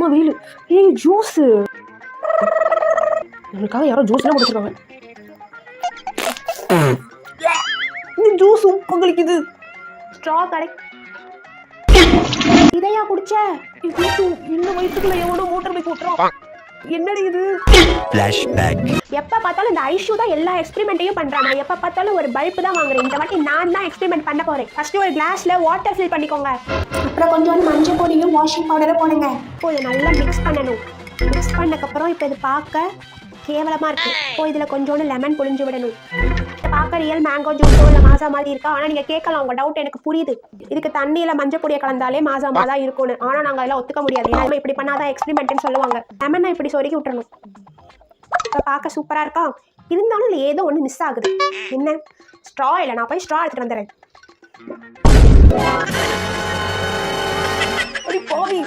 செம்ம வெயில். ஏய் ஜூஸ், நமக்காக யாரோ ஜூஸ்லாம் குடிச்சிருக்காங்க. இந்த ஜூஸ் உப்பு கழிக்குது. ஸ்ட்ரா கடை இதையா குடிச்ச? இன்னும் வயிற்றுக்குள்ள எவனோ மோட்டர் பைக் ஓட்டுறான். என்னடி இது? எப்ப பார்த்தாலும் இந்த ஐஷு தான் எல்லா எக்ஸ்பெரிமெண்ட்டையும் பண்றான். நான் எப்ப பார்த்தாலும் ஒரு பல்ப் தான் வாங்குறேன். இந்த வாட்டி நான் தான் எக்ஸ்பெரிமெண்ட் பண்ண போறேன். ஃபர்ஸ்ட் ஒரு கிளாஸ்ல வாட்டர் ஃபில் பண்ணிக்கோங்க. அப்புறம் கொஞ்சம் மஞ்சள் பொடியும் வாஷிங் பவுடரும் போடுங்க. இப்போ இதை நல்லா மிக்ஸ் பண்ணணும். மிக்ஸ் பண்ணக்கப்புறம் இப்போ இது பார்க்க கேவலமா இருக்கு. இப்போ இதுல கொஞ்சோண்டு லெமன் புழிஞ்சு விடணும். பார்க்க ரியல் மேங்கோ ஜூஸோ இல்லை மாசா மாதிரி இருக்கா? ஆனால் நீங்கள் கேட்கலாம், உங்கள் டவுட் எனக்கு புரியுது. இதுக்கு தண்ணியில் மஞ்சள் பொடியை கலந்தாலே மாசாமா தான் இருக்கும்னு. ஆனால் நாங்கள் அதெல்லாம் ஒத்துக்க முடியாது. ஏன்னா இப்படி பண்ணாதான் எக்ஸ்பெரிமெண்ட்னு சொல்லுவாங்க. லெமனை இப்படி சொருக்கி விட்டுறணும். இப்போ பார்க்க சூப்பராக இருக்கா? இருந்தாலும் இல்லை, ஏதோ ஒன்று மிஸ் ஆகுது. என்ன? ஸ்ட்ரா இல்லை, நான் போய் ஸ்ட்ரா எடுத்துட்டு வந்துடுறேன். போவி